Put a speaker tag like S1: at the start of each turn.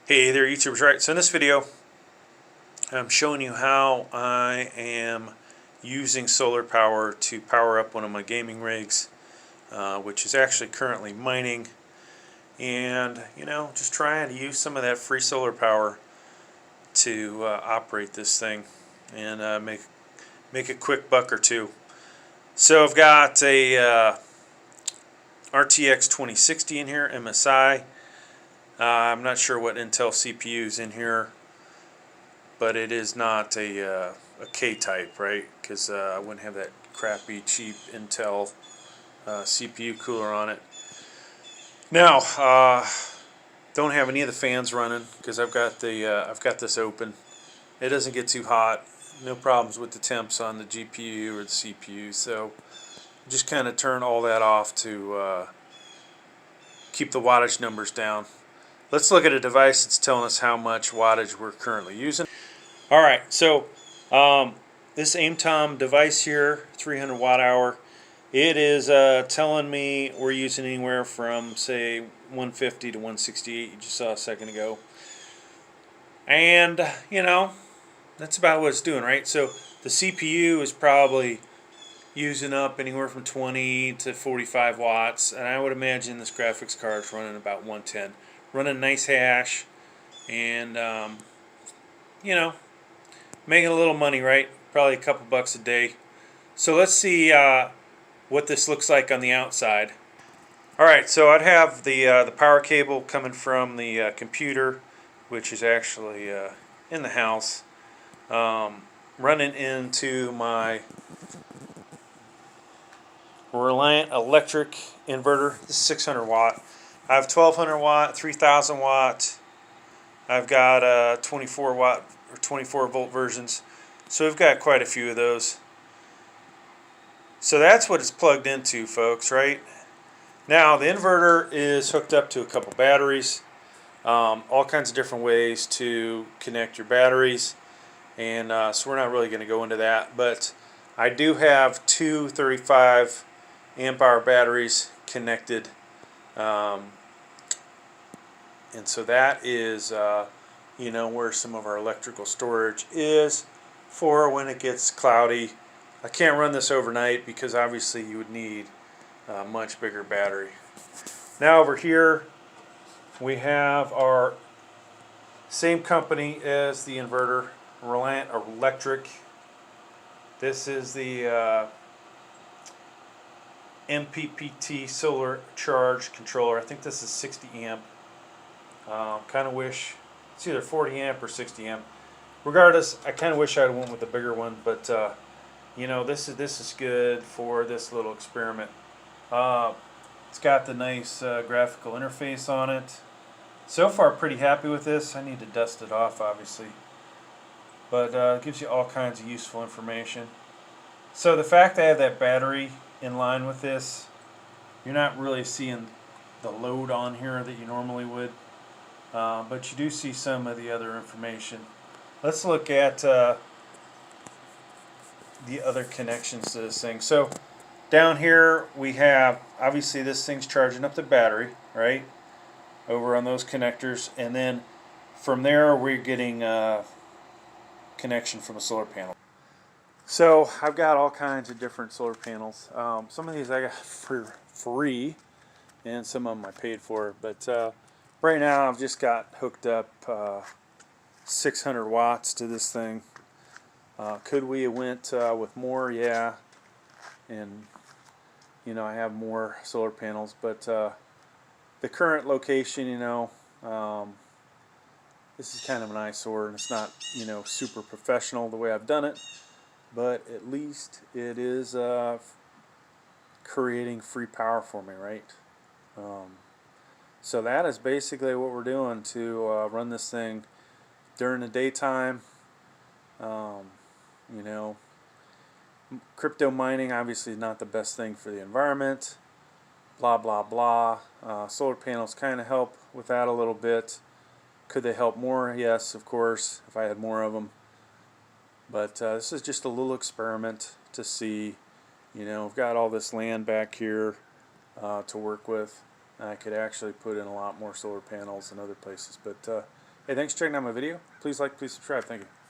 S1: Hey there YouTubers, right, so in this video I'm showing you how I am using solar power to power up one of my gaming rigs, which is actually currently mining, and just trying to use some of that free solar power to operate this thing and make a quick buck or two. So I've got a RTX 2060 in here, MSI. I'm not sure what Intel CPU is in here, but it is not a K-type, right? Because I wouldn't have that crappy, cheap Intel CPU cooler on it. Now, don't have any of the fans running because I've got this open. It doesn't get too hot. No problems with the temps on the GPU or the CPU. So just kind of turn all that off to keep the wattage numbers down. Let's look at a device that's telling us how much wattage we're currently using. Alright, so this AimTom device here, 300 watt hour, it is telling me we're using anywhere from, say, 150 to 168, you just saw a second ago. And, that's about what it's doing, right? So the CPU is probably using up anywhere from 20 to 45 watts, and I would imagine this graphics card is running about 110. Running nice hash, and making a little money, right? Probably a couple bucks a day. So let's see what this looks like on the outside. All right, so I'd have the power cable coming from the computer, which is actually in the house, running into my Reliant electric inverter. This is 600 watt. I have 1200 watt, 3000 watt. I've got 24 watt or 24 volt versions. So we've got quite a few of those. So that's what it's plugged into, folks, right? Now the inverter is hooked up to a couple batteries. All kinds of different ways to connect your batteries. And so we're not really going to go into that. But I do have two 35 amp hour batteries connected. And so that is, where some of our electrical storage is for when it gets cloudy. I can't run this overnight because obviously you would need a much bigger battery. Now over here we have our same company as the inverter, Reliant Electric. This is the MPPT solar charge controller. I think this is 60 amp. Kind of wish it's either 40 amp or 60 amp. Regardless, I kind of wish I went with the bigger one, but this is good for this little experiment. It's got the nice graphical interface on it. So far, pretty happy with this. I need to dust it off, obviously, but it gives you all kinds of useful information. So the fact I have that battery in line with this, you're not really seeing the load on here that you normally would. But you do see some of the other information. Let's look at the other connections to this thing. So down here we have, obviously this thing's charging up the battery, right? Over on those connectors. And then from there we're getting connection from a solar panel. So I've got all kinds of different solar panels. Some of these I got for free, and some of them I paid for. But right now I've just got hooked up 600 watts to this thing. Could we have went with more? Yeah. And I have more solar panels, but the current location, this is kind of an eyesore, and it's not super professional the way I've done it, but at least it is creating free power for me, right? So that is basically what we're doing to run this thing during the daytime. Crypto mining obviously is not the best thing for the environment. Blah blah blah. Solar panels kind of help with that a little bit. Could they help more? Yes, of course, if I had more of them. But this is just a little experiment to see. We've got all this land back here to work with. I could actually put in a lot more solar panels in other places, but Hey, thanks for checking out my video. Please like, please subscribe. Thank you.